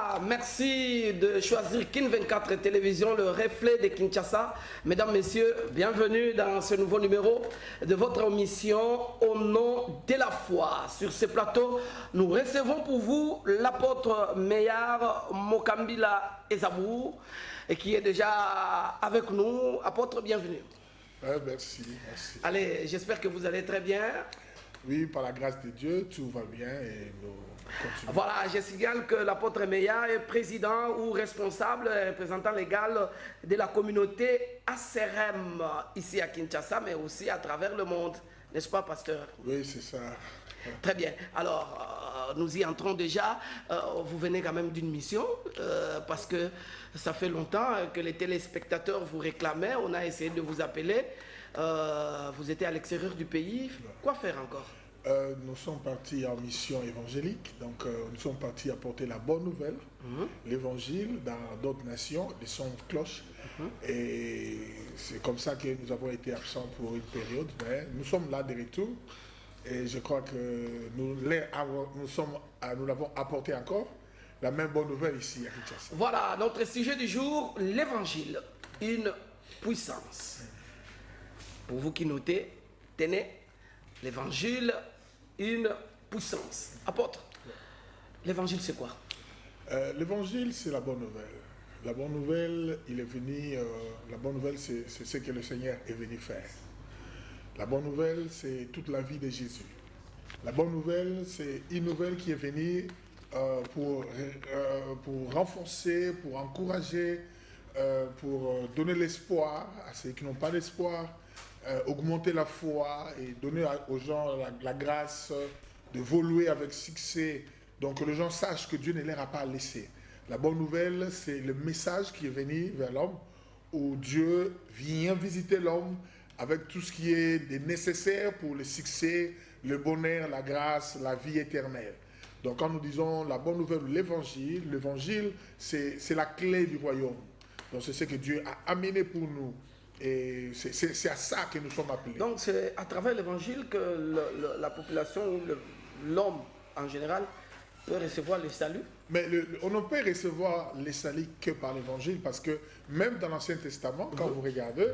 Voilà, merci de choisir Kin 24 Télévision, le reflet de Kinshasa. Mesdames, Messieurs, bienvenue dans ce nouveau numéro de votre émission Au nom de la foi. Sur ce plateau, nous recevons pour vous l'apôtre Meillard Mokambila Ezabou, qui est déjà avec nous. Apôtre, bienvenue. Merci, merci. Allez, j'espère que vous allez très bien. Oui, par la grâce de Dieu, tout va bien et nous continuons. Voilà, je signale que l'apôtre Meillard est président ou responsable, représentant légal de la communauté ACRM ici à Kinshasa, mais aussi à travers le monde. N'est-ce pas, pasteur? Oui, c'est ça. Très bien. Alors, nous y entrons déjà. Vous venez quand même d'une mission, parce que ça fait longtemps que les téléspectateurs vous réclamaient. On a essayé de vous appeler. Vous étiez à l'extérieur du pays. Quoi faire encore? Nous sommes partis en mission évangélique. Donc, nous sommes partis apporter la bonne nouvelle, l'évangile dans d'autres nations, les sons de cloche. Et c'est comme ça que nous avons été absents pour une période. Mais nous sommes là de retour. Et je crois que nous l'avons apporté encore, la même bonne nouvelle ici à Kinshasa. Voilà, notre sujet du jour, l'évangile, une puissance. Pour vous qui notez, tenez, l'évangile, une puissance. Apôtre, l'évangile c'est quoi? L'évangile c'est la bonne nouvelle. La bonne nouvelle, il est venu, la bonne nouvelle c'est ce que le Seigneur est venu faire. La bonne nouvelle, c'est toute la vie de Jésus. La bonne nouvelle, c'est une nouvelle qui est venue pour renforcer, pour encourager, pour donner l'espoir à ceux qui n'ont pas d'espoir, augmenter la foi et donner aux gens la grâce d'évoluer avec succès. Donc que les gens sachent que Dieu ne leur a pas laissé. La bonne nouvelle, c'est le message qui est venu vers l'homme, où Dieu vient visiter l'homme avec tout ce qui est nécessaire pour le succès, le bonheur, la grâce, la vie éternelle. Donc quand nous disons la bonne nouvelle, l'évangile, c'est la clé du royaume. Donc c'est ce que Dieu a amené pour nous. Et c'est à ça que nous sommes appelés. Donc c'est à travers l'évangile que la population, l'homme en général, peut recevoir le salut. Mais on ne peut recevoir le salut que par l'évangile, parce que même dans l'Ancien Testament, quand vous regardez,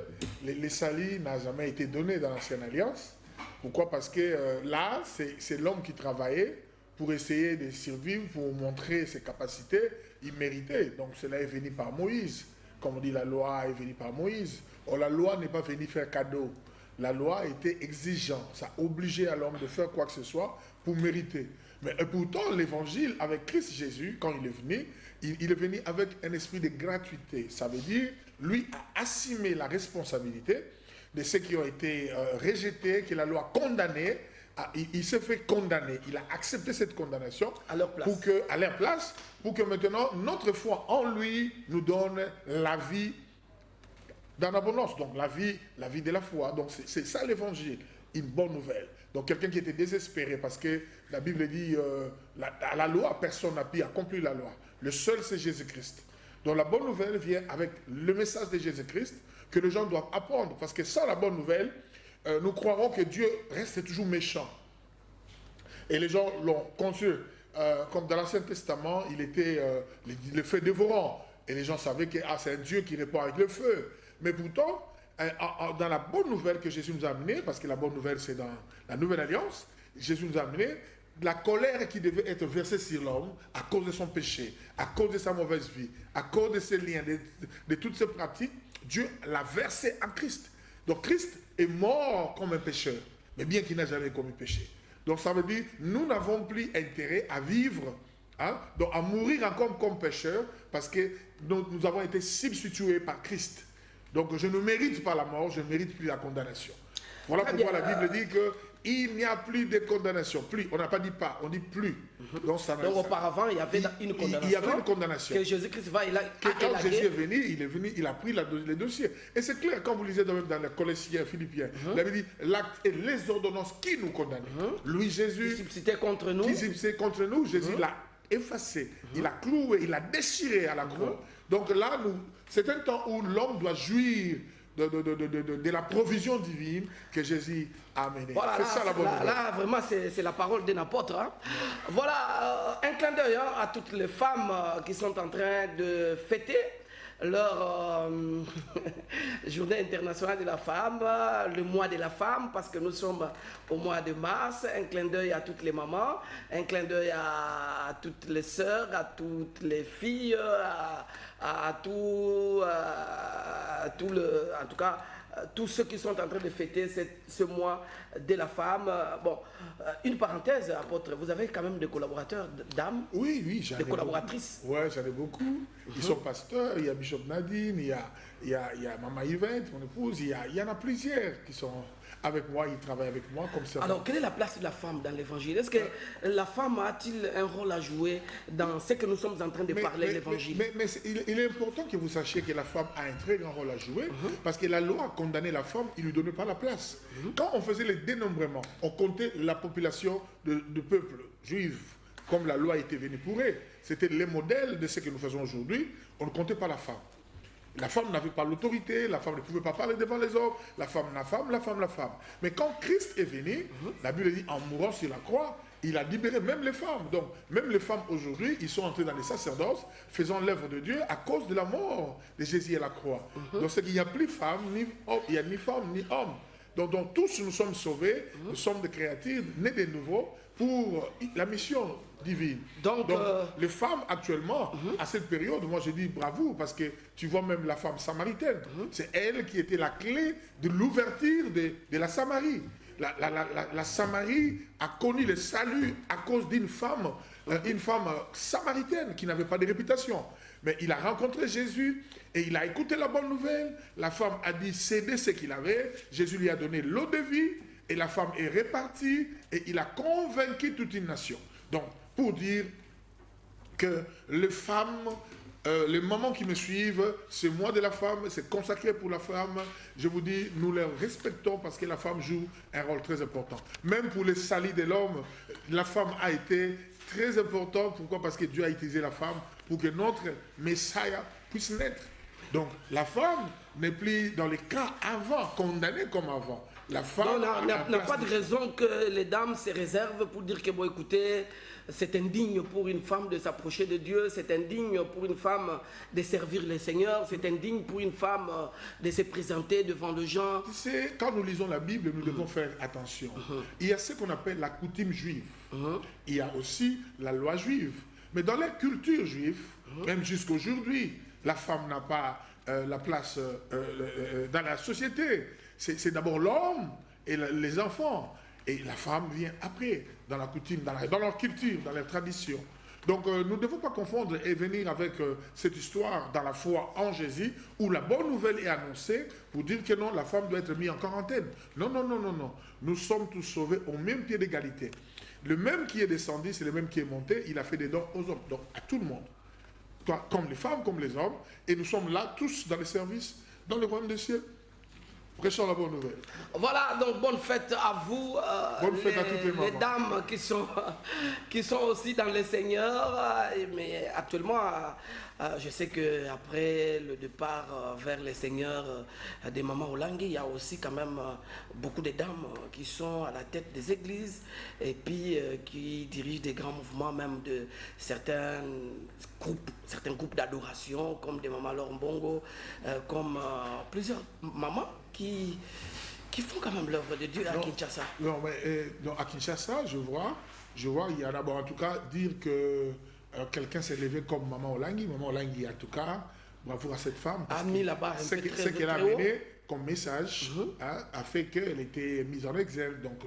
le salut n'a jamais été donné dans l'Ancienne Alliance. Pourquoi? Parce que là, c'est l'homme qui travaillait pour essayer de survivre, pour montrer ses capacités. Il méritait. Donc cela est venu par Moïse. Comme on dit, la loi est venue par Moïse. Or, la loi n'est pas venue faire cadeau. La loi était exigeante. Ça obligeait à l'homme de faire quoi que ce soit pour mériter. Mais pourtant, l'évangile, avec Christ Jésus, quand il est venu, il est venu avec un esprit de gratuité. Ça veut dire, lui a assumé la responsabilité de ceux qui ont été rejetés, que la loi a condamnés. Il s'est fait condamner. Il a accepté cette condamnation à leur place. À leur place, pour que maintenant, notre foi en lui nous donne la vie dans l'abondance. Donc la vie de la foi. Donc c'est ça l'évangile. Une bonne nouvelle. Donc quelqu'un qui était désespéré parce que la Bible dit à la loi, personne n'a pu accomplir la loi. Le seul, c'est Jésus-Christ. Donc la bonne nouvelle vient avec le message de Jésus-Christ que les gens doivent apprendre. Parce que sans la bonne nouvelle, nous croirons que Dieu reste toujours méchant. Et les gens l'ont conçu. Comme dans l'Ancien Testament, il était le feu dévorant. Et les gens savaient que c'est un Dieu qui répond avec le feu. Mais pourtant, dans la bonne nouvelle que Jésus nous a amenée, parce que la bonne nouvelle c'est dans la Nouvelle Alliance, Jésus nous a amené la colère qui devait être versée sur l'homme à cause de son péché, à cause de sa mauvaise vie, à cause de ses liens, de toutes ces pratiques, Dieu l'a versée en Christ. Donc Christ est mort comme un pécheur, mais bien qu'il n'a jamais commis péché. Donc ça veut dire, nous n'avons plus intérêt à vivre, donc à mourir encore comme pécheurs, parce que nous avons été substitués par Christ. Donc je ne mérite pas la mort, je ne mérite plus la condamnation. Voilà pourquoi la Bible dit qu'il n'y a plus de condamnation. Plus, on n'a pas dit pas, on dit plus. Donc auparavant, il y avait une condamnation. Il y avait une condamnation. Que Jésus-Christ va quand Jésus est venu, il a pris les dossiers. Et c'est clair, quand vous lisez dans les Colossiens, Philippiens, il avait dit l'acte et les ordonnances qui nous condamnaient. Lui, Jésus, qui subsistait contre nous, Jésus l'a effacé, il a cloué, il a déchiré à la croix. Donc là, c'est un temps où l'homme doit jouir de la provision divine que Jésus a amenée. Voilà, C'est ça la bonne nouvelle. là, vraiment, c'est la parole d'un apôtre. Hein. Voilà, un clin d'œil hein, à toutes les femmes qui sont en train de fêter leur journée internationale de la femme, le mois de la femme, parce que nous sommes au mois de mars. Un clin d'œil à toutes les mamans, un clin d'œil à toutes les sœurs, à toutes les filles, à tout en tout cas, tous ceux qui sont en train de fêter ce mois de la femme. Bon, une parenthèse, apôtre, vous avez quand même des collaborateurs, dames, Oui, j'en ai des collaboratrices. Oui, j'en ai beaucoup. Ils sont pasteurs, il y a Bishop Nadine, il y a Maman Yvette, mon épouse, il y en a plusieurs qui sont avec moi, ils travaillent avec moi comme ça. Alors, quelle est la place de la femme dans l'évangile? Est-ce que la femme a-t-il un rôle à jouer dans ce que nous sommes en train de parler de l'évangile? Mais il est important que vous sachiez que la femme a un très grand rôle à jouer parce que la loi a condamné la femme, il ne lui donnait pas la place. Quand on faisait les dénombrements, on comptait la population de peuple juif comme la loi était venue pour eux. C'était les modèles de ce que nous faisons aujourd'hui. On ne comptait pas la femme. La femme n'avait pas l'autorité, la femme ne pouvait pas parler devant les hommes, la femme. Mais quand Christ est venu, la Bible dit, en mourant sur la croix, il a libéré même les femmes. Donc, même les femmes aujourd'hui, ils sont entrés dans les sacerdoces, faisant l'œuvre de Dieu à cause de la mort de Jésus à la croix. Donc, c'est qu'il n'y a plus femme, ni homme, il n'y a ni femme, ni homme. Donc, tous nous sommes sauvés, nous sommes des créatures nés de nouveau pour la mission divine. Donc les femmes actuellement, à cette période, moi je dis bravo, parce que tu vois même la femme samaritaine, c'est elle qui était la clé de l'ouverture de la Samarie. La Samarie a connu le salut à cause d'une femme samaritaine qui n'avait pas de réputation. Mais il a rencontré Jésus et il a écouté la bonne nouvelle. La femme a dit céder ce qu'il avait. Jésus lui a donné l'eau de vie et la femme est repartie et il a convaincu toute une nation. Donc, pour dire que les femmes, les mamans qui me suivent, ce mois de la femme, c'est consacré pour la femme. Je vous dis, nous les respectons parce que la femme joue un rôle très important. Même pour les salis de l'homme, la femme a été très importante. Pourquoi? Parce que Dieu a utilisé la femme pour que notre Messie puisse naître. Donc, la femme n'est plus dans les cas avant, condamnée comme avant. La femme n'a pas de raison que les dames se réservent pour dire que, bon, écoutez, c'est indigne pour une femme de s'approcher de Dieu, c'est indigne pour une femme de servir le Seigneur, c'est indigne pour une femme de se présenter devant les gens. Tu sais, quand nous lisons la Bible, nous devons faire attention. Il y a ce qu'on appelle la coutume juive. Il y a aussi la loi juive. Mais dans la culture juive, même jusqu'aujourd'hui, la femme n'a pas la place dans la société. C'est d'abord l'homme et les enfants. Et la femme vient après, dans la coutume, dans leur culture, dans leur tradition. Donc nous ne devons pas confondre et venir avec cette histoire dans la foi en Jésus, où la bonne nouvelle est annoncée pour dire que non, la femme doit être mise en quarantaine. Non. Nous sommes tous sauvés au même pied d'égalité. Le même qui est descendu, c'est le même qui est monté. Il a fait des dons aux hommes, donc à tout le monde. Comme les femmes, comme les hommes. Et nous sommes là tous dans le service, dans le royaume des cieux. Prêchons la bonne nouvelle. Voilà, donc bonne fête à vous, bonne fête à toutes les dames qui sont aussi dans le Seigneur. Mais actuellement, je sais qu'après le départ vers le Seigneur des mamans Olangi, il y a aussi quand même beaucoup de dames qui sont à la tête des églises et puis qui dirigent des grands mouvements, même de certains groupes d'adoration, comme des mamans Lombongo, comme plusieurs mamans qui font quand même l'œuvre de Dieu à Kinshasa. Non, mais à Kinshasa, je vois, il y en a, bon, en tout cas, dire que quelqu'un s'est levé comme Maman Olangi. Maman Olangi, en tout cas, bravo à cette femme. A mis là-bas ce qu'elle a amené comme message a fait qu'elle était mise en exergue, donc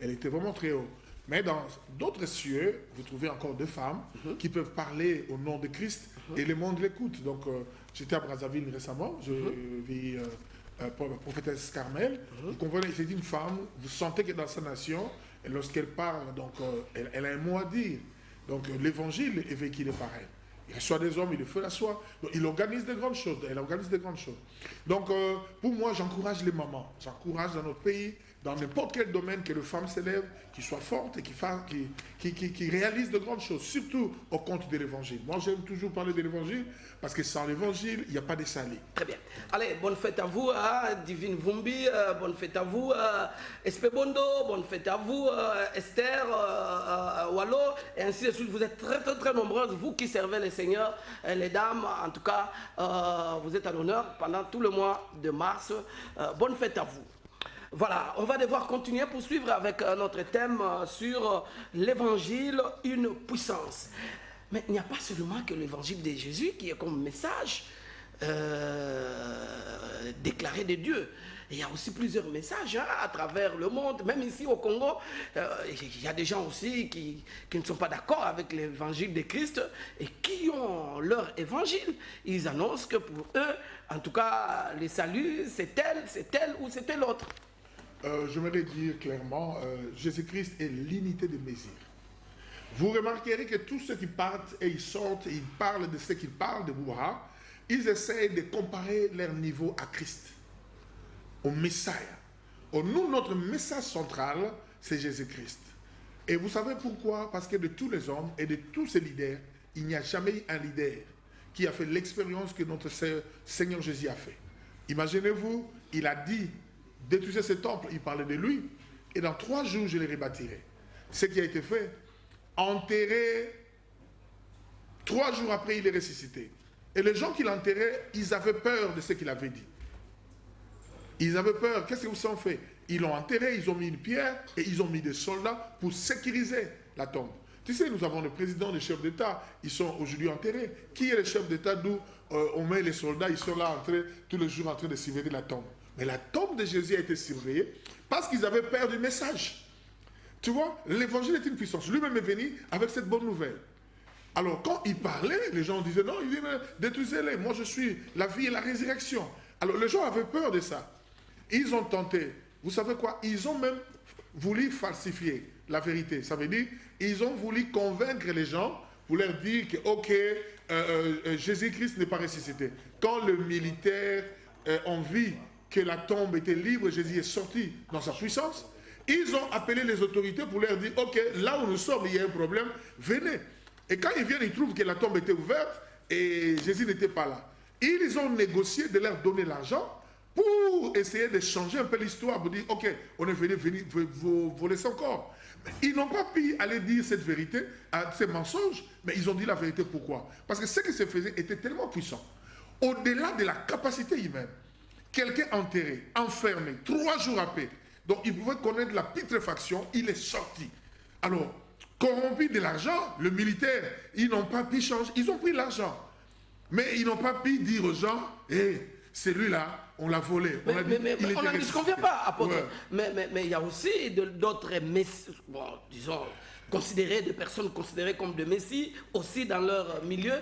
elle était vraiment très haut. Mais dans d'autres cieux, vous trouvez encore deux femmes qui peuvent parler au nom de Christ et le monde l'écoute. Donc, j'étais à Brazzaville récemment, je vis... prophétesse Carmel, vous comprenez, c'est une femme, vous sentez que dans sa nation, lorsqu'elle parle, donc elle a un mot à dire. Donc l'évangile est véhiculé par elle. Il reçoit des hommes, il le fait la soie. Donc, il organise de grandes choses, elle organise de grandes choses. Donc pour moi, j'encourage les mamans, j'encourage dans notre pays dans n'importe quel domaine, que les femmes s'élèvent, qu'ils soient fortes et qui réalisent de grandes choses, surtout au compte de l'évangile. Moi, j'aime toujours parler de l'évangile parce que sans l'évangile, il n'y a pas de salut. Très bien. Allez, bonne fête à vous, Divine Vumbi, bonne fête à vous, Espé Bondo, bonne fête à vous, Esther, Wallo, et ainsi de suite. Vous êtes très, très, très nombreuses, vous qui servez les seigneurs, les dames, en tout cas, vous êtes à l'honneur pendant tout le mois de mars. Bonne fête à vous. Voilà, on va devoir continuer, poursuivre avec notre thème sur l'évangile, une puissance. Mais il n'y a pas seulement que l'évangile de Jésus qui est comme message déclaré de Dieu. Il y a aussi plusieurs messages à travers le monde, même ici au Congo. Il y a des gens aussi qui ne sont pas d'accord avec l'évangile de Christ et qui ont leur évangile. Ils annoncent que pour eux, en tout cas, le salut, c'est tel ou c'est tel autre. J'aimerais dire clairement, Jésus-Christ est l'unité de mesure. Vous remarquerez que tous ceux qui partent et ils sortent, et ils parlent de ce qu'ils parlent de Bouhara, ils essayent de comparer leur niveau à Christ, au Messie. Nous, notre message central, c'est Jésus-Christ. Et vous savez pourquoi? Parce que de tous les hommes et de tous ces leaders, il n'y a jamais eu un leader qui a fait l'expérience que notre Seigneur Jésus a fait. Imaginez-vous, il a dit, détruisez ce temple, il parlait de lui, et dans 3 jours, je le rebâtirai. Ce qui a été fait, enterré, 3 jours après, il est ressuscité. Et les gens qui l'enterraient, ils avaient peur de ce qu'il avait dit. Ils avaient peur. Qu'est-ce qu'ils ont fait? Ils l'ont enterré, ils ont mis une pierre, et ils ont mis des soldats pour sécuriser la tombe. Tu sais, nous avons le président, les chefs d'État, ils sont aujourd'hui enterrés. Qui est le chef d'État d'où on met les soldats, ils sont là tous les jours en train de surveiller la tombe. Mais la tombe de Jésus a été surveillée parce qu'ils avaient peur du message. Tu vois, l'évangile est une puissance. Lui-même est venu avec cette bonne nouvelle. Alors, quand il parlait, les gens disaient, non, il vient détruisez-les. Moi, je suis la vie et la résurrection. Alors, les gens avaient peur de ça. Ils ont tenté. Vous savez quoi? Ils ont même voulu falsifier la vérité. Ça veut dire, ils ont voulu convaincre les gens pour leur dire que, ok, Jésus-Christ n'est pas ressuscité. Quand le militaire ont vu que la tombe était libre, Jésus est sorti dans sa puissance, ils ont appelé les autorités pour leur dire, ok, là où nous sommes, il y a un problème, venez. Et quand ils viennent, ils trouvent que la tombe était ouverte et Jésus n'était pas là. Ils ont négocié de leur donner l'argent pour essayer de changer un peu l'histoire, pour dire, ok, on est venu voler son corps. Ils n'ont pas pu aller dire cette vérité, ces mensonges, mais ils ont dit la vérité. Pourquoi? Parce que ce qui se faisait était tellement puissant, au-delà de la capacité humaine. Quelqu'un enterré, enfermé, 3 jours après, donc il pouvait connaître la putréfaction, il est sorti. Alors, corrompu de l'argent, le militaire, ils n'ont pas pu changer, ils ont pris l'argent. Mais ils n'ont pas pu dire aux gens, hé, celui-là, on l'a volé. Mais on n'en disconvient pas, apôtre. Ouais. Mais il y a aussi d'autres messies, bon, disons, des personnes considérées comme des messies, aussi dans leur milieu,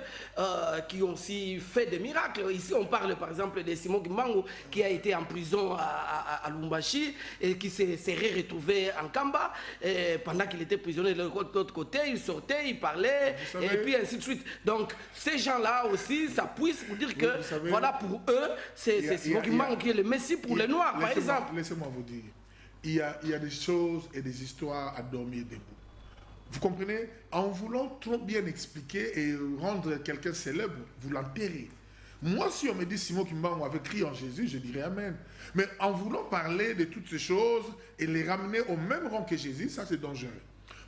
qui ont aussi fait des miracles. Ici, on parle par exemple de Simon Kimbangu, qui a été en prison à Lubumbashi, et qui s'est retrouvé en Kamba, et pendant qu'il était prisonnier de l'autre côté, il sortait, il parlait, et puis ainsi de suite. Donc, ces gens-là aussi, ça puisse vous dire que, voilà, pour eux, c'est Simon Kimbangu qui est le messie pour les Noirs, par exemple. Laissez-moi vous dire, il y a des choses et des histoires à dormir debout. Vous comprenez? En voulant trop bien expliquer et rendre quelqu'un célèbre, vous l'enterrez. Moi, si on me dit Simon Kimbangu avait crié en Jésus, je dirais Amen. Mais en voulant parler de toutes ces choses et les ramener au même rang que Jésus, ça c'est dangereux.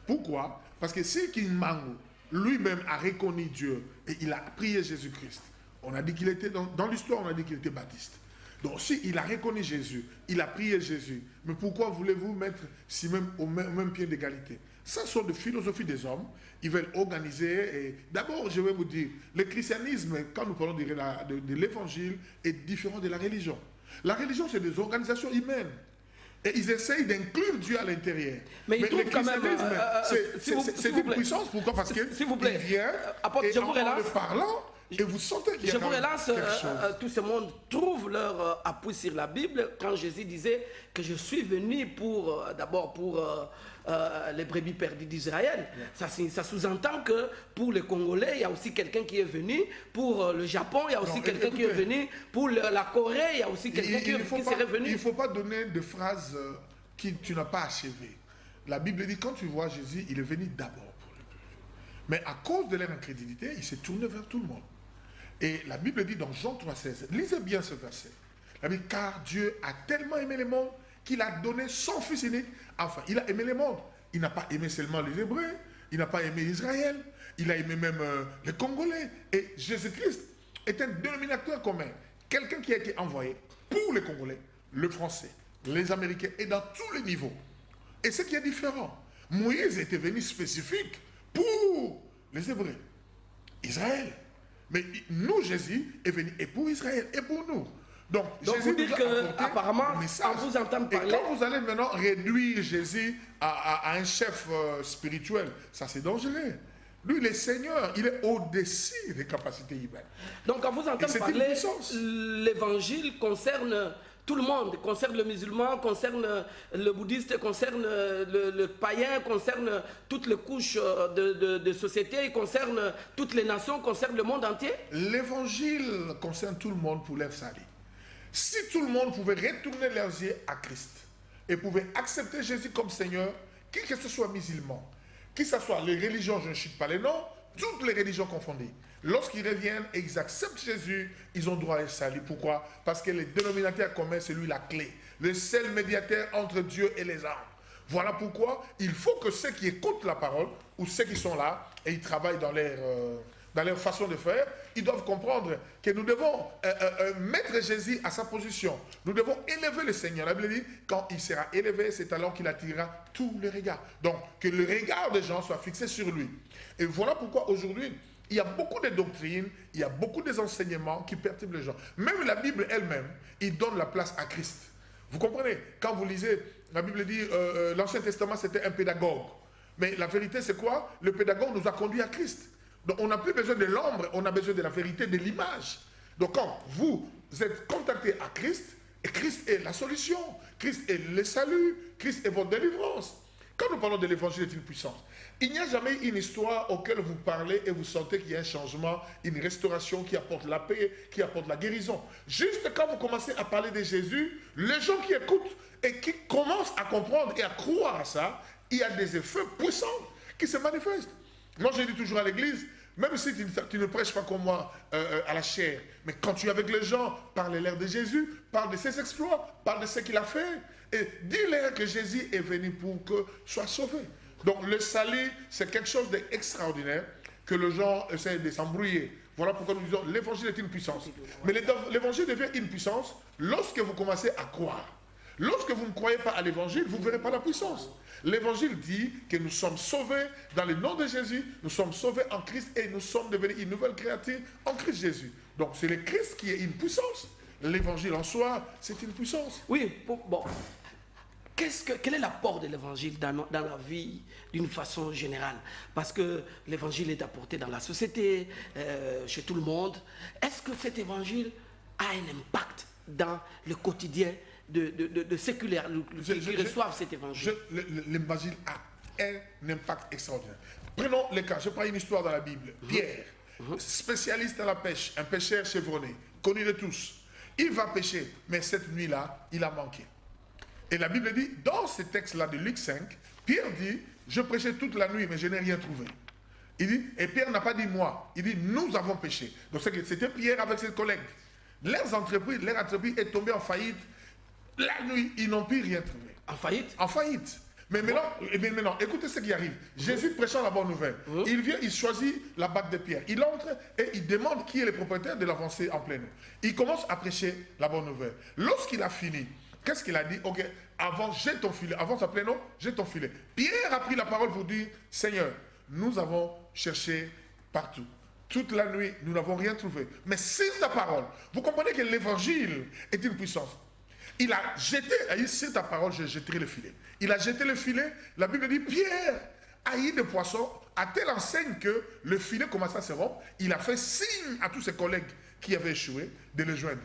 Pourquoi? Parce que si Kimbangu lui-même a reconnu Dieu et il a prié Jésus-Christ, on a dit qu'il était, dans l'histoire, on a dit qu'il était baptiste. Donc, si il a reconnu Jésus, il a prié Jésus, mais pourquoi voulez-vous mettre si même au même pied d'égalité? Ça sont des philosophies des hommes. Ils veulent organiser. D'abord, je vais vous dire, le christianisme, quand nous parlons de l'évangile, est différent de la religion. La religion, c'est des organisations humaines. Et ils essayent d'inclure Dieu à l'intérieur. Mais le christianisme, c'est une puissance. Pourquoi? Parce qu'il vient et en le parlant, et vous sentez qu'il y a quelque chose. Je vous relance, tout ce monde trouve leur appui sur la Bible quand Jésus disait que je suis venu d'abord pour les brebis perdues d'Israël. Yeah. Ça sous-entend que pour les Congolais, il y a aussi quelqu'un qui est venu, pour le Japon, il y a aussi quelqu'un qui est venu, pour la Corée, il y a aussi quelqu'un qui serait venu. Il ne faut pas donner de phrases que tu n'as pas achevé. La Bible dit, quand tu vois Jésus, il est venu d'abord pour le peuple. Mais à cause de leur incrédulité, il s'est tourné vers tout le monde. Et la Bible dit dans Jean 3,16, lisez bien ce verset. La Bible, car Dieu a tellement aimé le monde qu'il a donné son Fils unique. Enfin, il a aimé le monde. Il n'a pas aimé seulement les Hébreux, il n'a pas aimé Israël, il a aimé même les Congolais. Et Jésus-Christ est un dénominateur commun. Quelqu'un qui a été envoyé pour les Congolais, le Français, les Américains et dans tous les niveaux. Et ce qui est différent, Moïse était venu spécifique pour les Hébreux, Israël. Mais nous, Jésus est venu et pour Israël et pour nous. Donc Jésus vous dites qu'apparemment, on vous entend parler. Et quand vous allez maintenant réduire Jésus à un chef spirituel, ça c'est dangereux. Lui, il est Seigneur, il est au-dessus des capacités humaines. Donc quand vous entendez parler, l'évangile concerne tout le monde, concerne le musulman, concerne le bouddhiste, concerne le païen, concerne toutes les couches de société, concerne toutes les nations, concerne le monde entier. L'évangile concerne tout le monde pour leur salut. Si tout le monde pouvait retourner leurs yeux à Christ et pouvait accepter Jésus comme Seigneur, qui que ce soit musulman, qui que ce soit les religions, je ne cite pas les noms, toutes les religions confondues, lorsqu'ils reviennent et ils acceptent Jésus, ils ont droit à un salut. Pourquoi? Parce que le dénominateur commun, c'est lui la clé, le seul médiateur entre Dieu et les hommes. Voilà pourquoi il faut que ceux qui écoutent la parole, ou ceux qui sont là, et ils travaillent dans leur façon de faire, ils doivent comprendre que nous devons mettre Jésus à sa position. Nous devons élever le Seigneur. La Bible dit, quand il sera élevé, c'est alors qu'il attirera tous les regards. Donc, que le regard des gens soit fixé sur lui. Et voilà pourquoi aujourd'hui, il y a beaucoup de doctrines, il y a beaucoup d'enseignements qui perturbent les gens. Même la Bible elle-même, il donne la place à Christ. Vous comprenez? Quand vous lisez, la Bible dit, l'Ancien Testament c'était un pédagogue. Mais la vérité c'est quoi? Le pédagogue nous a conduit à Christ. Donc on n'a plus besoin de l'ombre, on a besoin de la vérité, de l'image. Donc quand vous êtes contacté à Christ, et Christ est la solution, Christ est le salut, Christ est votre délivrance. Quand nous parlons de l'évangile est une puissance, il n'y a jamais une histoire auquel vous parlez et vous sentez qu'il y a un changement, une restauration qui apporte la paix, qui apporte la guérison. Juste quand vous commencez à parler de Jésus, les gens qui écoutent et qui commencent à comprendre et à croire à ça, il y a des effets puissants qui se manifestent. Moi, je dis toujours à l'église, même si tu ne prêches pas comme moi à la chair, mais quand tu es avec les gens, parle-leur de Jésus, parle de ses exploits, parle de ce qu'il a fait, et dis-leur que Jésus est venu pour que soient sauvés. Donc le salut, c'est quelque chose d'extraordinaire que les gens essaient de s'embrouiller. Voilà pourquoi nous disons l'évangile est une puissance. Mais l'évangile devient une puissance lorsque vous commencez à croire. Lorsque vous ne croyez pas à l'évangile, vous ne verrez pas la puissance. L'évangile dit que nous sommes sauvés dans le nom de Jésus, nous sommes sauvés en Christ et nous sommes devenus une nouvelle créature en Christ Jésus. Donc c'est le Christ qui est une puissance. L'évangile en soi, c'est une puissance. Oui, bon. Quel est l'apport de l'évangile dans la vie d'une façon générale? Parce que l'évangile est apporté dans la société, chez tout le monde. Est-ce que cet évangile a un impact dans le quotidien de séculaires qui reçoivent cet évangile? L'évangile a un impact extraordinaire. Prenons le cas, je prends une histoire dans la Bible. Pierre, spécialiste à la pêche, un pêcheur chevronné, connu de tous. Il va pêcher, mais cette nuit-là, il a manqué. Et la Bible dit, dans ce texte-là de Luc 5, Pierre dit, je prêchais toute la nuit, mais je n'ai rien trouvé. Il dit, et Pierre n'a pas dit moi, il dit, nous avons péché. Donc c'était Pierre avec ses collègues. Leur entreprise est tombée en faillite. La nuit, ils n'ont pu rien trouver. En faillite? En faillite. Mais maintenant, écoutez ce qui arrive. Jésus prêchant la bonne nouvelle. Il vient, il choisit la bague de Pierre. Il entre et il demande qui est le propriétaire de l'avancée en pleine eau. Il commence à prêcher la bonne nouvelle. Lorsqu'il a fini, qu'est-ce qu'il a dit? Ok, avant, jette ton filet. Avant sa pleine eau, jette ton filet. Pierre a pris la parole pour dire, Seigneur, nous avons cherché partout. Toute la nuit, nous n'avons rien trouvé. Mais sur ta parole, vous comprenez que l'évangile est une puissance. Il a jeté, sur ta parole, je jetterai le filet. Il a jeté le filet, la Bible dit, Pierre a eu des poissons à telle enseigne que le filet commença à se rompre. Il a fait signe à tous ses collègues qui avaient échoué de les joindre.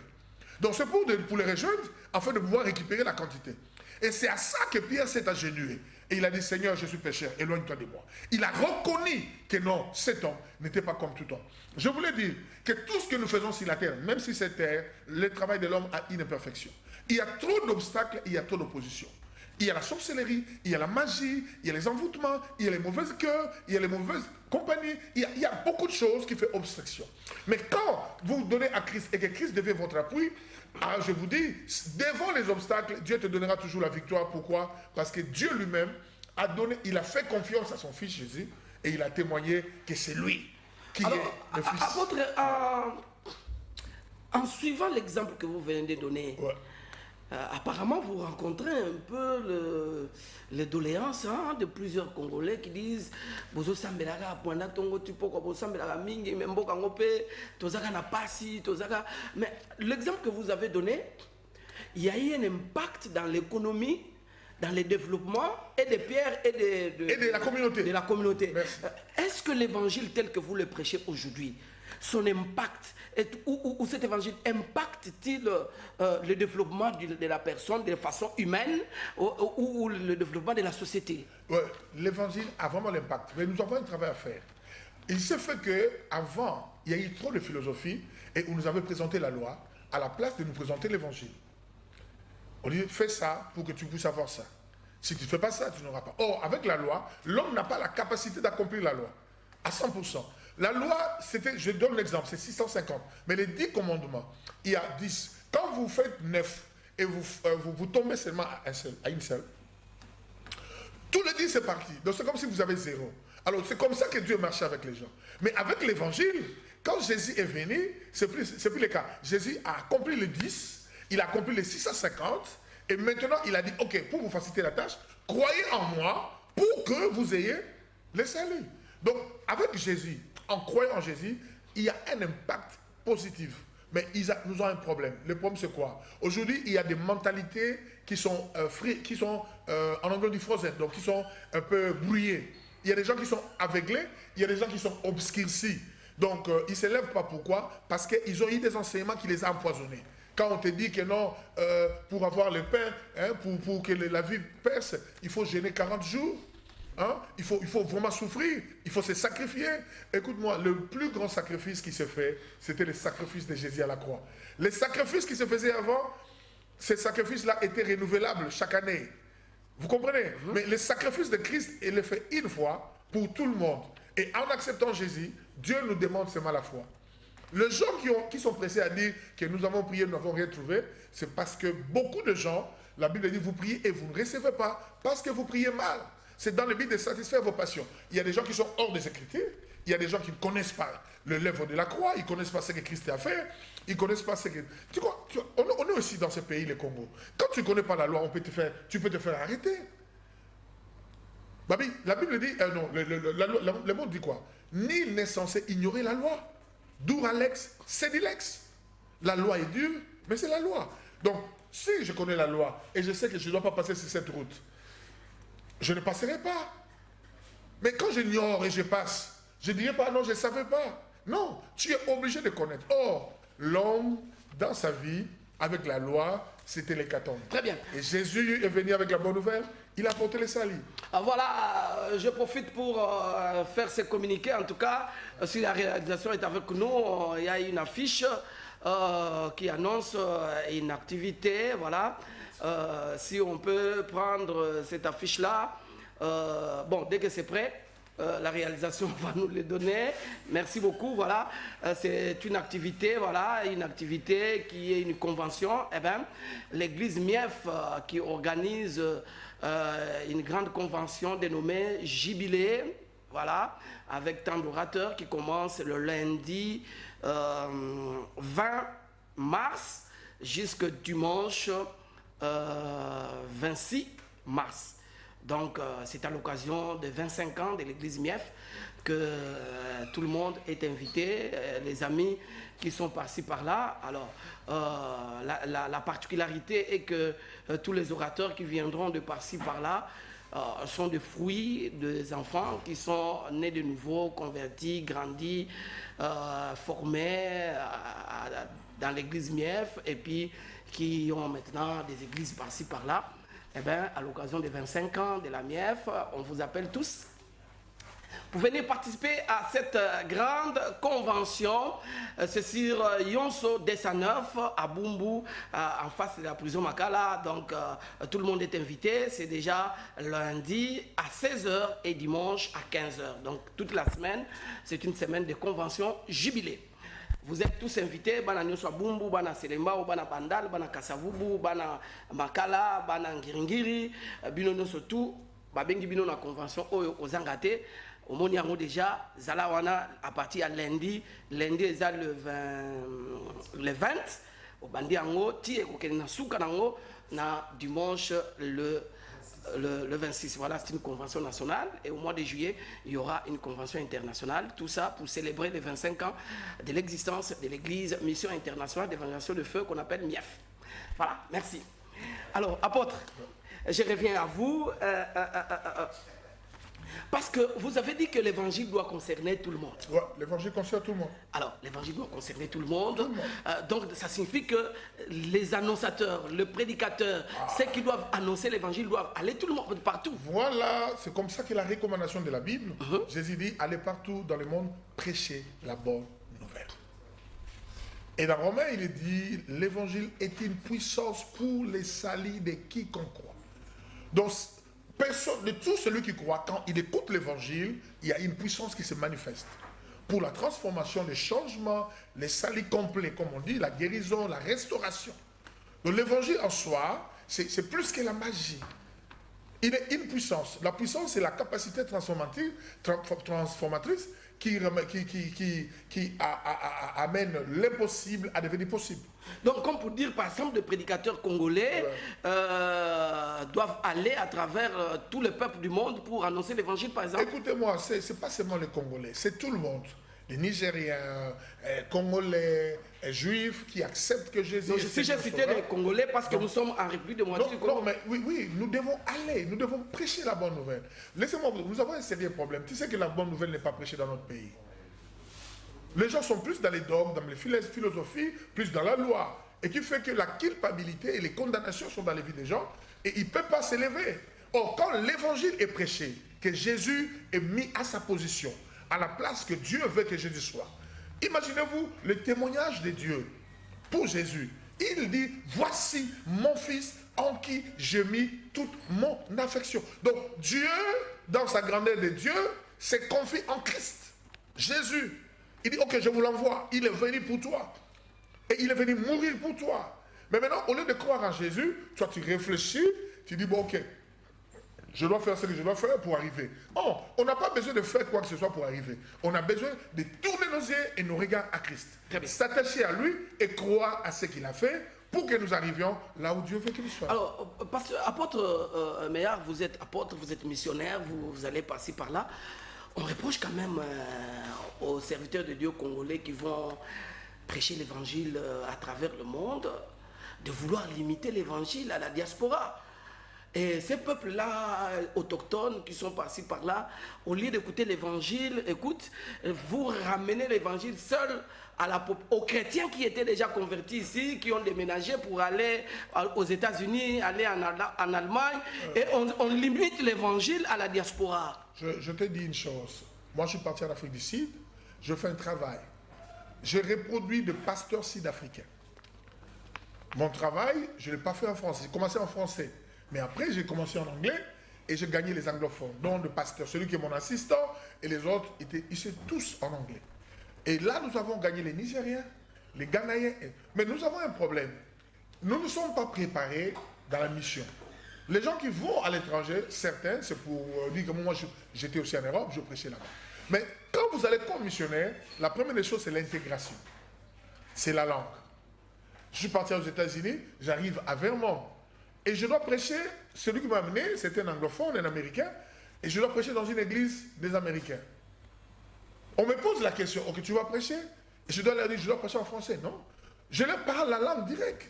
Donc c'est pour les rejoindre, afin de pouvoir récupérer la quantité. Et c'est à ça que Pierre s'est agenouillé. Et il a dit, Seigneur, je suis pécheur, éloigne-toi de moi. Il a reconnu que non, cet homme n'était pas comme tout homme. Je voulais dire que tout ce que nous faisons sur la terre, même si c'est terre, le travail de l'homme a une imperfection. Il y a trop d'obstacles, il y a trop d'opposition. Il y a la sorcellerie, il y a la magie, il y a les envoûtements, il y a les mauvaises cœurs, il y a les mauvaises compagnies. Il y a beaucoup de choses qui font obstruction. Mais quand vous donnez à Christ et que Christ devient votre appui, je vous dis, devant les obstacles, Dieu te donnera toujours la victoire. Pourquoi? Parce que Dieu lui-même a donné, il a fait confiance à son fils Jésus et il a témoigné que c'est lui qui est le fils. En suivant l'exemple que vous venez de donner, Ouais. Apparemment, vous rencontrez un peu les doléances de plusieurs Congolais qui disent Bozo Sambelaga, Pwanda Tongo Tupoko, Bozo Sambelaga Mingi, Memboka Ngope, Tozaka Napasi, Tozaka. Mais l'exemple que vous avez donné, il y a eu un impact dans l'économie, dans le développement et des pierres et de la communauté. De la communauté. Merci. Est-ce que l'évangile tel que vous le prêchez aujourd'hui, son impact, ou cet évangile impacte-t-il le développement de la personne de façon humaine ou le développement de la société? Ouais, l'évangile a vraiment l'impact, mais nous avons un travail à faire. Il se fait qu'avant, il y a eu trop de philosophie et on nous avait présenté la loi à la place de nous présenter l'évangile. On dit, fais ça pour que tu puisses avoir ça. Si tu ne fais pas ça, tu n'auras pas. Or, avec la loi, l'homme n'a pas la capacité d'accomplir la loi à 100%. La loi, c'était, je donne l'exemple, c'est 650. Mais les 10 commandements, il y a 10. Quand vous faites 9 et vous tombez seulement à une seule, tous les 10 c'est parti. Donc c'est comme si vous avez 0. Alors c'est comme ça que Dieu marchait avec les gens. Mais avec l'évangile, quand Jésus est venu, c'est plus le cas. Jésus a accompli les 10, il a accompli les 650, et maintenant il a dit, ok, pour vous faciliter la tâche, croyez en moi pour que vous ayez le salut. Donc avec Jésus, en croyant en Jésus, il y a un impact positif. Mais nous avons un problème. Le problème, c'est quoi? Aujourd'hui, il y a des mentalités qui sont, en anglais du frozen, donc qui sont un peu brouillées. Il y a des gens qui sont aveuglés, il y a des gens qui sont obscurcis. Donc, ils ne se lèvent pas. Pourquoi? Parce qu'ils ont eu des enseignements qui les ont empoisonnés. Quand on te dit que non, pour avoir le pain, pour que la vie perce, il faut jeûner 40 jours. Hein? Il faut vraiment souffrir, il faut se sacrifier. Écoute-moi, le plus grand sacrifice qui se fait, c'était le sacrifice de Jésus à la croix. Les sacrifices qui se faisaient avant, ces sacrifices-là étaient renouvelables chaque année. Vous comprenez? Mais le sacrifice de Christ, il est fait une fois pour tout le monde. Et en acceptant Jésus, Dieu nous demande seulement la foi. Les gens qui sont pressés à dire que nous avons prié, nous n'avons rien trouvé, c'est parce que beaucoup de gens, la Bible dit, vous priez et vous ne recevez pas parce que vous priez mal. C'est dans le but de satisfaire vos passions. Il y a des gens qui sont hors des Écritures. Il y a des gens qui ne connaissent pas l'œuvre de la croix. Ils ne connaissent pas ce que Christ a fait. Ils ne connaissent pas ce que... Tu vois, on est aussi dans ce pays, le Congo. Quand tu ne connais pas la loi, tu peux te faire arrêter. Babi, la Bible dit... non, le monde dit quoi? Nul n'est censé ignorer la loi. Dura lex, sedilex. La loi est dure, mais c'est la loi. Donc, si je connais la loi et je sais que je ne dois pas passer sur cette route, je ne passerai pas. Mais quand j'ignore et je passe, je ne dirai pas non, je ne savais pas. Non, tu es obligé de connaître. Or, l'homme, dans sa vie, avec la loi, c'était l'hécatombe. Très bien. Et Jésus est venu avec la bonne nouvelle, il a apporté le salut. Voilà, je profite pour faire ce communiqué. En tout cas, si la réalisation est avec nous, il y a une affiche qui annonce une activité, voilà. Si on peut prendre cette affiche-là, bon, dès que c'est prêt, la réalisation va nous le donner. Merci beaucoup, voilà. C'est une activité, voilà, une activité qui est une convention. Eh bien, l'église Mief qui organise une grande convention dénommée Jubilé, voilà, avec tant d'orateurs qui commence le lundi 20 mars jusqu'au dimanche 26 mars. Donc c'est à l'occasion des 25 ans de l'église Mief que tout le monde est invité, les amis qui sont par-ci par-là. Alors la particularité est que tous les orateurs qui viendront de par-ci par-là sont des fruits des enfants qui sont nés de nouveau, convertis, grandis, formés dans l'église Mief et puis qui ont maintenant des églises par-ci par-là. Eh bien, à l'occasion des 25 ans de la Mief, on vous appelle tous pour venir participer à cette grande convention. C'est sur Yonso Dessaneuf, à Bumbu, en face de la prison Makala. Donc, tout le monde est invité. C'est déjà lundi à 16h et dimanche à 15h. Donc, toute la semaine, c'est une semaine de convention jubilée. Vous êtes tous invités, bana nyoswa Bumbu, bana Selembao, bana Bandal, bana Kasavubu, bana Makala, bana Ngiringiri, bino nyonso tout, babengi bino na convention oyo ozangate. Au monde yango déjà zalawana à partir de lundi est le 20 au bandi yango ti ekokende na suka nango na dimanche le 26. Voilà, c'est une convention nationale et au mois de juillet, il y aura une convention internationale. Tout ça pour célébrer les 25 ans de l'existence de l'église Mission Internationale d'Évangélisation de Feu qu'on appelle MIEF. Voilà, merci. Alors, apôtre, je reviens à vous. Parce que vous avez dit que l'évangile doit concerner tout le monde. Ouais, l'évangile concerne tout le monde. Alors, l'évangile doit concerner tout le monde. Donc, ça signifie que les annonciateurs, le prédicateur, ceux qui doivent annoncer l'évangile doivent aller tout le monde, partout. Voilà, c'est comme ça que la recommandation de la Bible, Jésus dit, allez partout dans le monde, prêcher la bonne nouvelle. Et dans Romains, il dit, l'évangile est une puissance pour les salis de quiconque croit. Donc, personne, de tout celui qui croit, quand il écoute l'évangile, il y a une puissance qui se manifeste. Pour la transformation, les changements, les salis complets, comme on dit, la guérison, la restauration. Donc l'évangile en soi, c'est plus que la magie. Il est une puissance. La puissance, c'est la capacité transformatrice qui amène l'impossible à devenir possible. Donc, comme pour dire, par exemple, les prédicateurs congolais doivent aller à travers tout le peuple du monde pour annoncer l'évangile, par exemple. Écoutez-moi, c'est pas seulement les Congolais, c'est tout le monde. Les Nigériens, Congolais, Juifs qui acceptent que Jésus. Donc, si j'ai cité les Congolais parce que nous sommes en République de moitié du Congo. Non, mais oui, nous devons aller, nous devons prêcher la bonne nouvelle. Laissez-moi vous dire, nous avons un sérieux problème. Tu sais que la bonne nouvelle n'est pas prêchée dans notre pays. Les gens sont plus dans les dogmes, dans les philosophies, plus dans la loi. Et qui fait que la culpabilité et les condamnations sont dans les vies des gens et ils ne peuvent pas s'élever. Or, quand l'évangile est prêché, que Jésus est mis à sa position, à la place que Dieu veut que Jésus soit. Imaginez-vous le témoignage de Dieu pour Jésus. Il dit, voici mon fils en qui j'ai mis toute mon affection. Donc Dieu, dans sa grandeur de Dieu, se confie en Christ. Jésus. Il dit, ok, je vous l'envoie. Il est venu pour toi. Et il est venu mourir pour toi. Mais maintenant, au lieu de croire en Jésus, toi tu réfléchis, tu dis, bon ok, je dois faire ce que je dois faire pour arriver. Oh, on n'a pas besoin de faire quoi que ce soit pour arriver. On a besoin de tourner nos yeux et nos regards à Christ. S'attacher à lui et croire à ce qu'il a fait pour que nous arrivions là où Dieu veut que nous soyons. Alors, parce que apôtre Meillard, vous êtes apôtre, vous êtes missionnaire, vous allez passer par là. On reproche quand même aux serviteurs de Dieu congolais qui vont prêcher l'évangile à travers le monde de vouloir limiter l'évangile à la diaspora. Et ces peuples-là, autochtones, qui sont par-ci, par-là, au lieu d'écouter l'évangile, écoute, vous ramenez l'évangile seul aux chrétiens qui étaient déjà convertis ici, qui ont déménagé pour aller aux États-Unis, aller en Allemagne, et on limite l'évangile à la diaspora. Je te dis une chose. Moi, je suis parti en Afrique du Sud, je fais un travail. Je reproduis des pasteurs sud-africains. Mon travail, je ne l'ai pas fait en français. J'ai commencé en français. Mais après, j'ai commencé en anglais et j'ai gagné les anglophones, dont le pasteur, celui qui est mon assistant, et les autres étaient tous en anglais. Et là, nous avons gagné les Nigériens, les Ghanéens. Mais nous avons un problème. Nous ne sommes pas préparés dans la mission. Les gens qui vont à l'étranger, certains, c'est pour dire que moi, j'étais aussi en Europe, je prêchais là-bas. Mais quand vous allez comme missionnaire, la première des choses, c'est l'intégration. C'est la langue. Je suis parti aux États-Unis, j'arrive à Vermont. Et je dois prêcher, celui qui m'a amené, c'était un anglophone, un américain, et je dois prêcher dans une église des Américains. On me pose la question, ok, tu vas prêcher? Et je dois leur dire, je dois prêcher en français, non? Je leur parle la langue directe.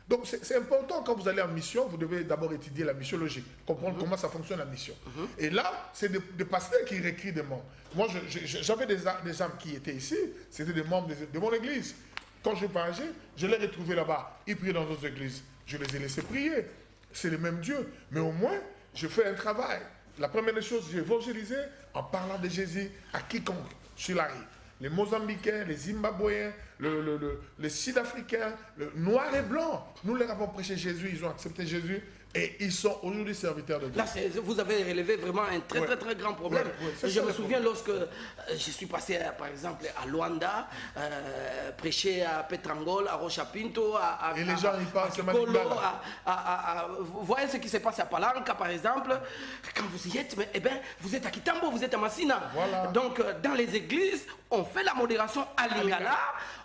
Donc c'est important, quand vous allez en mission, vous devez d'abord étudier la missiologie, comprendre comment ça fonctionne la mission. Et là, c'est des pasteurs qui réécrivent des membres. Moi, j'avais des âmes qui étaient ici, c'était des membres de mon église. Quand je partageais, je les ai retrouvés là-bas, ils priaient dans d'autres églises. Je les ai laissés prier. C'est le même Dieu. Mais au moins, je fais un travail. La première des choses, j'ai évangélisé en parlant de Jésus à quiconque sur la rue. Les Mozambicains, les Zimbabwéens, les Sud-Africains, le noir et blanc. Nous leur avons prêché Jésus, ils ont accepté Jésus et ils sont aujourd'hui serviteurs de Dieu. Là, vous avez relevé vraiment un très grand problème. Je me souviens lorsque je suis passé, par exemple, à Luanda, prêcher à Petrangol, à Rocha Pinto, et les gens, ils parlent, vous voyez ce qui se passe à Palanca, par exemple. Quand vous y êtes, eh ben, vous êtes à Kitambo, vous êtes à Massina. Voilà. Donc, dans les églises, on fait la modération à Lingala,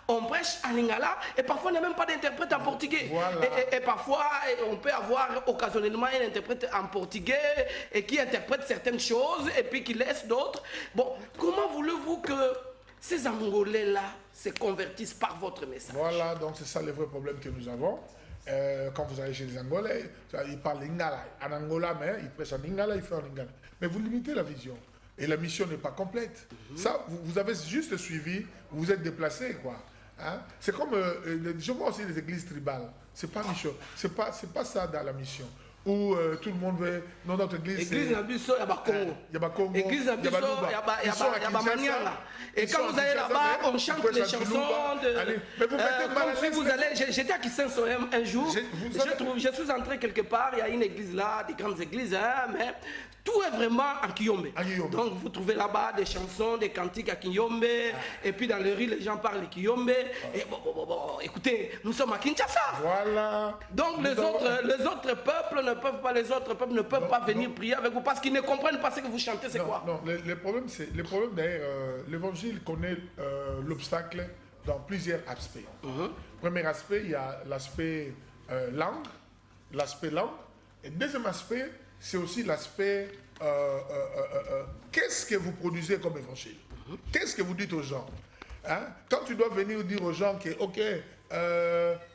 on prêche à Lingala, et parfois, on n'a même pas d'interprète en portugais. Voilà. Et parfois, on peut avoir occasionnellement un interprète en portugais et qui interprète certaines choses et puis qui laisse d'autres. Bon, comment voulez-vous que ces Angolais-là se convertissent par votre message? Voilà, donc c'est ça le vrai problème que nous avons. Quand vous allez chez les Angolais, ils parlent lingala. En Angola, mais ils prêchent en lingala, ils font en lingala. Mais vous limitez la vision. Et la mission n'est pas complète. Ça, vous avez juste suivi, vous vous êtes déplacé, quoi. Hein? C'est comme, je vois aussi les églises tribales. C'est pas mission. C'est pas ça dans la mission. Où tout le monde veut. Non, notre église. L'église Nabiso, il y a Congo. Il y a Congo. L'église Nabiso, il y a Manianga. Et quand vous allez là-bas, on chante les chansons de. Mais vous mettez comme si vous allez. J'étais à Kisenso un jour. Je suis entré quelque part, il y a une église là, des grandes églises, hein, mais tout est vraiment en Kiyombe. Donc vous trouvez là-bas des chansons, des cantiques à Kiyombe. Et puis dans les rues, les gens parlent Kiyombe. Et bon, écoutez, nous sommes à Kinshasa. Voilà. Donc les autres peuples ne peuvent pas venir prier avec vous parce qu'ils ne comprennent pas ce que vous chantez, c'est quoi? Non, le problème d'ailleurs, l'évangile connaît l'obstacle dans plusieurs aspects. Premier aspect, il y a l'aspect langue. Et deuxième aspect, c'est aussi l'aspect qu'est-ce que vous produisez comme évangile? Qu'est-ce que vous dites aux gens? Hein? Quand tu dois venir dire aux gens que, ok,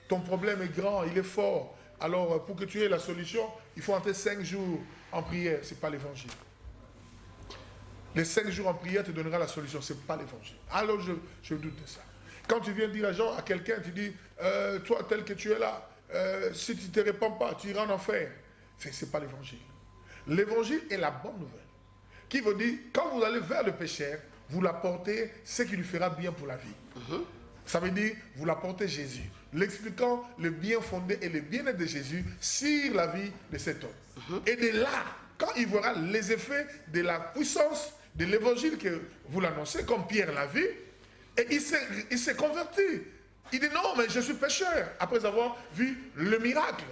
ton problème est grand, il est fort, alors pour que tu aies la solution, il faut entrer 5 jours en prière, ce n'est pas l'évangile. Les 5 jours en prière te donnera la solution, ce n'est pas l'évangile. Alors je doute de ça. Quand tu viens dire à quelqu'un, tu dis, toi tel que tu es là, si tu ne te répands pas, tu iras en enfer. Ce n'est pas l'évangile. L'évangile est la bonne nouvelle. Qui veut dire, quand vous allez vers le pécheur, vous l'apportez ce qui lui fera bien pour la vie. Ça veut dire, vous l'apportez Jésus, l'expliquant le bien fondé et le bien-être de Jésus sur la vie de cet homme. Et de là, quand il verra les effets de la puissance de l'évangile que vous l'annoncez, comme Pierre l'a vu, et il s'est converti. Il dit non, mais je suis pécheur, après avoir vu le miracle.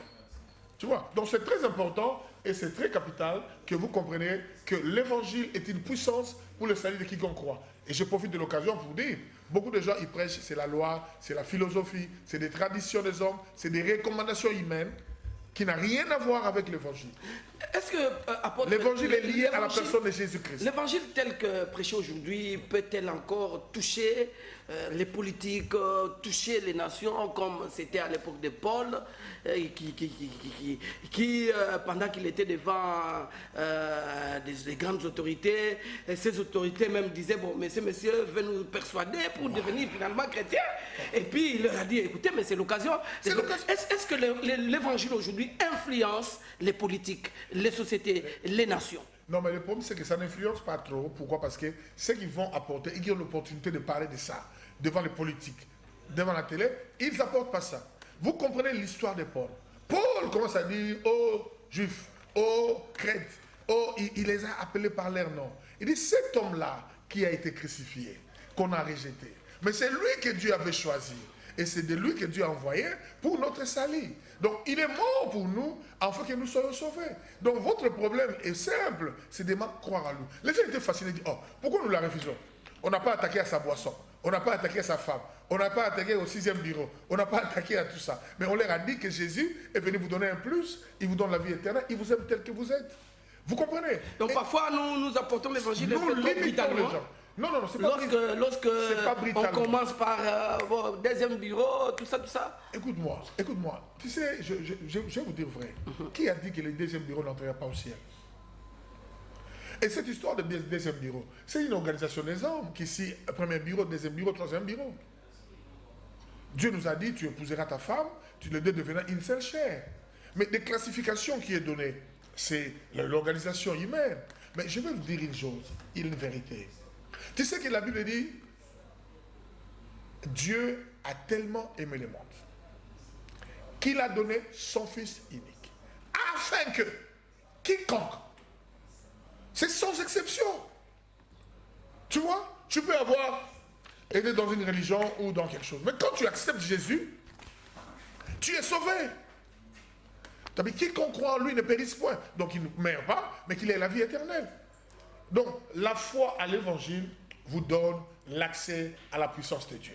Tu vois, donc c'est très important et c'est très capital que vous compreniez que l'évangile est une puissance pour le salut de quiconque croit. Et je profite de l'occasion pour dire, beaucoup de gens ils prêchent, c'est la loi, c'est la philosophie, c'est des traditions des hommes, c'est des recommandations humaines qui n'ont rien à voir avec l'évangile. Est-ce que l'évangile est lié à la personne de Jésus-Christ? L'évangile tel que prêché aujourd'hui peut-elle encore toucher les politiques, toucher les nations comme c'était à l'époque de Paul, qui pendant qu'il était devant des grandes autorités, ces autorités même disaient, bon, mais ces messieurs veulent nous persuader pour devenir finalement chrétiens. Et puis il leur a dit, écoutez, mais c'est l'occasion. Est-ce que l'évangile aujourd'hui influence les politiques, les sociétés, les nations? Non, mais le problème, c'est que ça n'influence pas trop. Pourquoi? Parce que ceux qui vont apporter, ils ont l'opportunité de parler de ça devant les politiques, devant la télé, ils n'apportent pas ça. Vous comprenez l'histoire de Paul. Paul commence à dire aux Juifs, aux Crètes, il les a appelés par leur nom. Il dit, cet homme-là qui a été crucifié, qu'on a rejeté, mais c'est lui que Dieu avait choisi. Et c'est de lui que Dieu a envoyé pour notre salut. Donc, il est mort pour nous, afin que nous soyons sauvés. Donc, votre problème est simple, c'est de croire à lui. Les gens étaient fascinés, ils disent, oh, pourquoi nous la refusons? On n'a pas attaqué à sa boisson, on n'a pas attaqué à sa femme, on n'a pas attaqué au 6e bureau, on n'a pas attaqué à tout ça. Mais on leur a dit que Jésus est venu vous donner un plus, il vous donne la vie éternelle, il vous aime tel que vous êtes. Vous comprenez? Donc, parfois, nous apportons l'évangile nous limitons les gens. Non, c'est pas lorsque on commence par deuxième bureau, tout ça. Écoute-moi. Tu sais, je vais vous dire vrai. Qui a dit que les deuxième bureaux n'entreraient pas au ciel? Et cette histoire de deuxième bureau, c'est une organisation des hommes qui si premier bureau, deuxième bureau, troisième bureau. Dieu nous a dit, tu épouseras ta femme, tu les deux deviendront une seule chair. Mais des classifications qui est donnée, c'est l'organisation humaine. Mais je vais vous dire une chose, une vérité. Tu sais que la Bible dit, Dieu a tellement aimé le monde qu'il a donné son Fils unique, afin que quiconque, c'est sans exception. Tu vois, tu peux avoir été dans une religion ou dans quelque chose, mais quand tu acceptes Jésus, tu es sauvé. Mais quiconque croit en lui ne périsse point, donc il ne meurt pas, mais qu'il ait la vie éternelle. Donc la foi à l'évangile vous donne l'accès à la puissance de Dieu.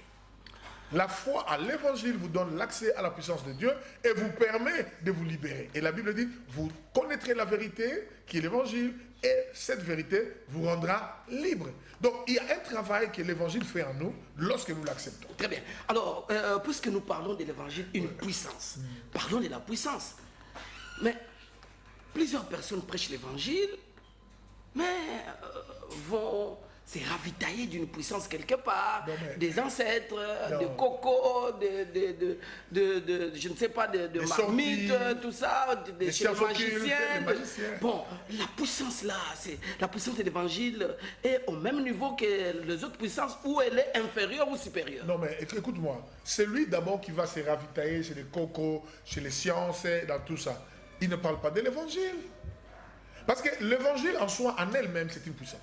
La foi à l'évangile vous donne l'accès à la puissance de Dieu et vous permet de vous libérer. Et la Bible dit, vous connaîtrez la vérité qui est l'évangile et cette vérité vous rendra libre. Donc il y a un travail que l'évangile fait en nous lorsque nous l'acceptons. Très bien. Alors, puisque nous parlons de l'évangile, une puissance, parlons de la puissance. Mais plusieurs personnes prêchent l'évangile, mais vont se ravitailler d'une puissance quelque part, des ancêtres, de coco, je ne sais pas, de marmites, tout ça, chez les magiciens. Bon, la puissance là, la puissance de l'évangile est au même niveau que les autres puissances ou elle est inférieure ou supérieure. Non mais écoute-moi, c'est lui d'abord qui va se ravitailler chez les cocos, chez les sciences, dans tout ça. Il ne parle pas de l'évangile. Parce que l'évangile en soi, en elle-même, c'est une puissance.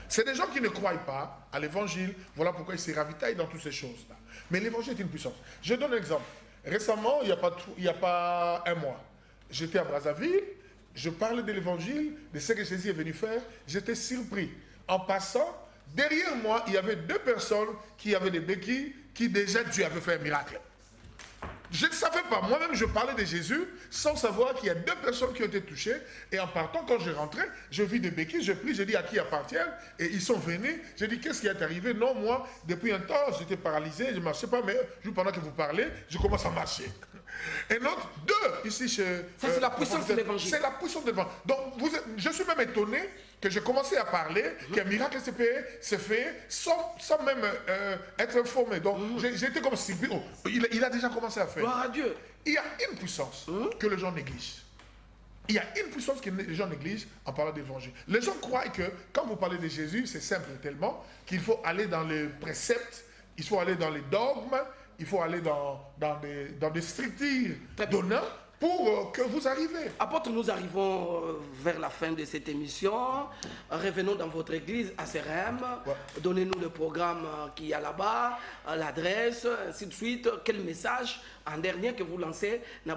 C'est des gens qui ne croient pas à l'évangile, voilà pourquoi ils se ravitaillent dans toutes ces choses-là. Mais l'évangile est une puissance. Je donne un exemple. Récemment, il n'y a pas un mois, j'étais à Brazzaville, je parlais de l'évangile, de ce que Jésus est venu faire, j'étais surpris. En passant, derrière moi, il y avait 2 personnes qui avaient des béquilles, qui déjà Dieu avait fait un miracle. Je ne savais pas, moi-même je parlais de Jésus sans savoir qu'il y a 2 personnes qui ont été touchées. Et en partant, quand je rentrais, je vis des béquilles, je prie, je dis à qui appartiennent. Et ils sont venus, je dis qu'est-ce qui est arrivé? Non, moi, depuis un temps, j'étais paralysé, je ne marchais pas, mais pendant que vous parlez, je commence à marcher. Et notre 2 ici chez... Ça c'est la puissance de l'évangile. C'est la puissance de l'évangile. Donc je suis même étonné que j'ai commencé à parler, qu'un miracle s'est fait sans même être informé. Donc j'étais comme si il a déjà commencé à faire. Gloire à Dieu. Il y a une puissance que les gens négligent. Il y a une puissance que les gens négligent en parlant d'évangile. Les gens croient que quand vous parlez de Jésus, c'est simple tellement qu'il faut aller dans les préceptes, il faut aller dans les dogmes, il faut aller dans des structures d'honneur pour que vous arrivez. Apôtre, nous arrivons vers la fin de cette émission. Revenons dans votre église à CRM. Ouais. Donnez-nous le programme qu'il y a là-bas, l'adresse, ainsi de suite. Quel message en dernier que vous lancez dans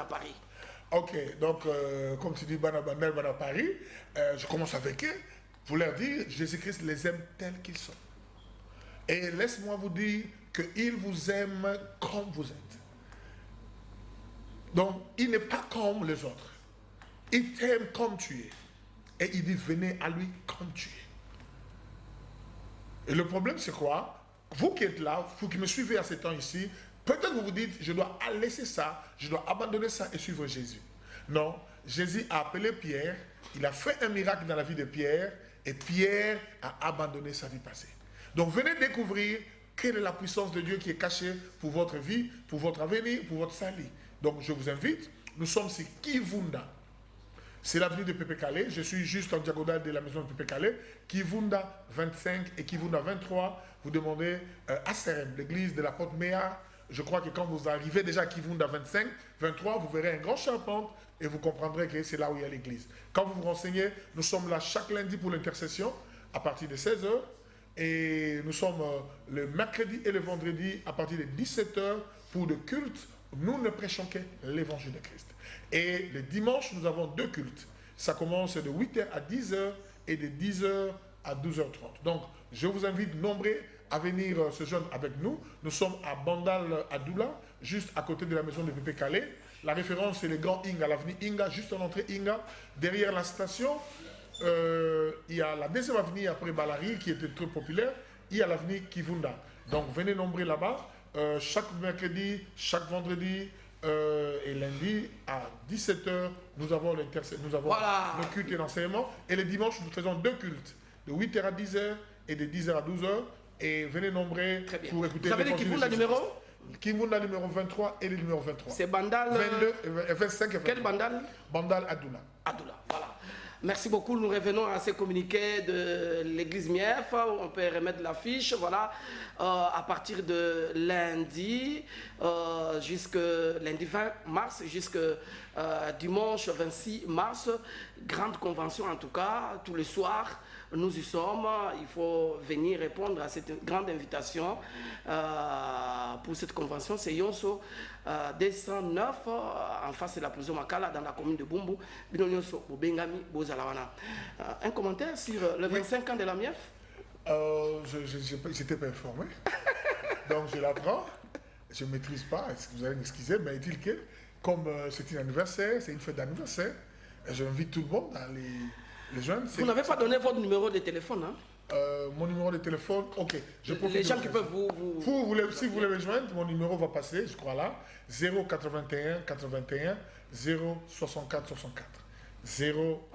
Paris? Ok, donc comme tu dis, Banabandal, Paris, je commence avec eux pour leur dire Jésus-Christ les aime tels qu'ils sont. Et laisse-moi vous dire qu'il vous aime comme vous êtes. Donc, il n'est pas comme les autres. Il t'aime comme tu es. Et il dit, venez à lui comme tu es. Et le problème, c'est quoi? Vous qui êtes là, vous qui me suivez à ce temps ici, peut-être vous vous dites, je dois laisser ça, je dois abandonner ça et suivre Jésus. Non, Jésus a appelé Pierre, il a fait un miracle dans la vie de Pierre, et Pierre a abandonné sa vie passée. Donc, venez découvrir quelle est la puissance de Dieu qui est cachée pour votre vie, pour votre avenir, pour votre salut. Donc, je vous invite. Nous sommes sur Kivunda. C'est l'avenue de Pépé Calais. Je suis juste en diagonale de la maison de Pépé Calais. Kivunda 25 et Kivunda 23. Vous demandez à CRM, l'église de la Porte Méa. Je crois que quand vous arrivez déjà à Kivunda 25, 23, vous verrez un grand charpente et vous comprendrez que c'est là où il y a l'église. Quand vous vous renseignez, nous sommes là chaque lundi pour l'intercession à partir de 16h. Et nous sommes le mercredi et le vendredi à partir de 17h pour le culte. Nous ne prêchons que l'évangile de Christ. Et le dimanche, nous avons 2 cultes. Ça commence de 8h à 10h et de 10h à 12h30. Donc, je vous invite nombreux à venir se joindre avec nous. Nous sommes à Bandal Adoula, juste à côté de la maison de Pépé Calais. La référence, c'est le Grand Inga, l'avenue Inga, juste en entrée Inga. Derrière la station, il y a la deuxième avenue après Balari, qui était très populaire. Il y a l'avenue Kivunda. Donc, venez nombreux là-bas. Chaque mercredi, chaque vendredi et lundi à 17h, nous avons le culte et l'enseignement. Et les dimanches, nous faisons 2 cultes, de 8h à 10h et de 10h à 12h. Et venez nombreux pour écouter. Vous savez le numéro? Kimbunda numéro 23 et le numéro 23. C'est Bandal. 22, 25 et 23. Quel Bandal? Bandal Adoula. Adoula, voilà. Merci beaucoup. Nous revenons à ces communiqués de l'église Mief. On peut remettre l'affiche. Voilà. À partir de lundi, jusque lundi 20 mars, jusque dimanche 26 mars. Grande convention en tout cas, tous les soirs. Nous y sommes. Il faut venir répondre à cette grande invitation pour cette convention. C'est Yonso 209 en face de la prison Makala dans la commune de Bumbu. Un commentaire sur le 25 ans de la MIEF? Je n'étais pas informé. Donc je l'apprends. Je ne maîtrise pas. Est-ce que vous allez m'excuser? Mais dit que comme c'est un anniversaire, c'est une fête d'anniversaire, j'invite tout le monde à les jeunes. Vous n'avez pas donné votre numéro de téléphone, hein? Mon numéro de téléphone, ok. Les gens qui peuvent si vous voulez me joindre, mon numéro va passer, je crois là, 081 81 064 64.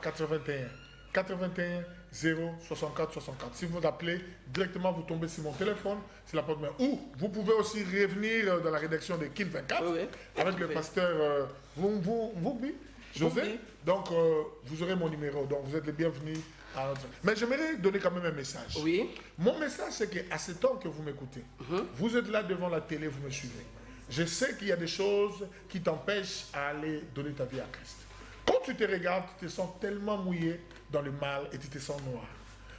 081 81 064 64. Si vous appelez directement, vous tombez sur mon téléphone, c'est la porte main. Ou vous pouvez aussi revenir dans la rédaction de Kin 24 avec le pasteur José. Donc vous aurez mon numéro, donc vous êtes les bienvenus. Mais j'aimerais donner quand même un message. Oui. Mon message, c'est qu'à ce temps que vous m'écoutez, vous êtes là devant la télé, vous me suivez. Je sais qu'il y a des choses qui t'empêchent à aller donner ta vie à Christ. Quand tu te regardes, tu te sens tellement mouillé dans le mal et tu te sens noir.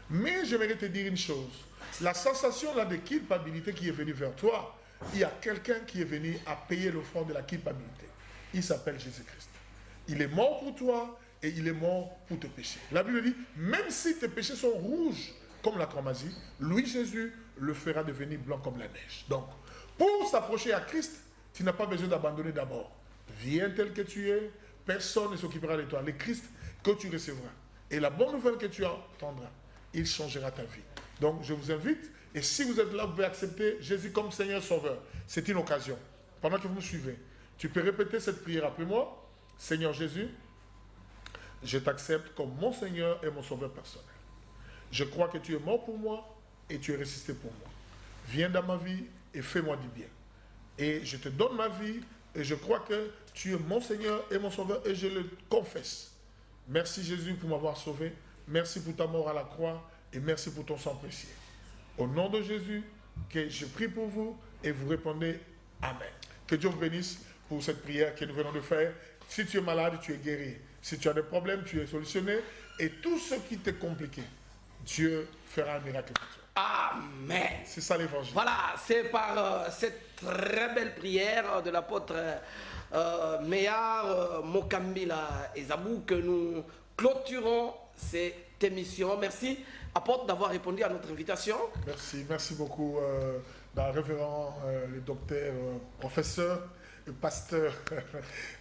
Mais j'aimerais te dire une chose. La sensation là de culpabilité qui est venue vers toi, il y a quelqu'un qui est venu à payer le fond de la culpabilité. Il s'appelle Jésus-Christ. Il est mort pour toi. Et il est mort pour tes péchés. La Bible dit, même si tes péchés sont rouges comme la cramoisie, lui, Jésus, le fera devenir blanc comme la neige. Donc, pour s'approcher à Christ, tu n'as pas besoin d'abandonner d'abord. Viens tel que tu es, personne ne s'occupera de toi. Le Christ que tu recevras. Et la bonne nouvelle que tu entendras, il changera ta vie. Donc, je vous invite, et si vous êtes là, vous pouvez accepter Jésus comme Seigneur Sauveur. C'est une occasion. Pendant que vous me suivez, tu peux répéter cette prière après moi. Seigneur Jésus, je t'accepte comme mon Seigneur et mon Sauveur personnel. Je crois que tu es mort pour moi et tu es ressuscité pour moi. Viens dans ma vie et fais-moi du bien. Et je te donne ma vie et je crois que tu es mon Seigneur et mon Sauveur et je le confesse. Merci Jésus pour m'avoir sauvé. Merci pour ta mort à la croix et merci pour ton sang précieux. Au nom de Jésus, que je prie pour vous et vous répondez Amen. Que Dieu vous bénisse pour cette prière que nous venons de faire. Si tu es malade, tu es guéri. Si tu as des problèmes, tu es solutionné. Et tout ce qui t'est compliqué, Dieu fera un miracle pour toi. Amen. C'est ça l'évangile. Voilà, c'est par cette très belle prière de l'apôtre Meyar Mokambila Ezabou que nous clôturons cette émission. Merci, apôtre, d'avoir répondu à notre invitation. Merci beaucoup, révérend, le docteur, professeur, le pasteur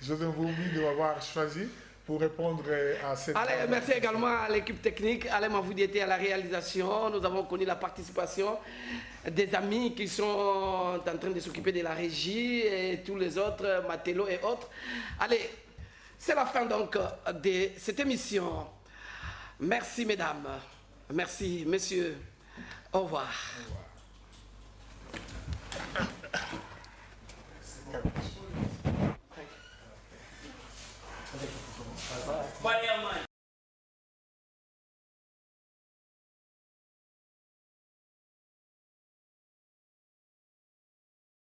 José Mvumbi de m'avoir choisi pour répondre à cette... Allez, merci également à l'équipe technique, Alain Mavoudi était à la réalisation. Nous avons connu la participation des amis qui sont en train de s'occuper de la régie et tous les autres, Matello et autres. Allez, c'est la fin donc de cette émission. Merci mesdames, merci messieurs, au revoir. Au revoir.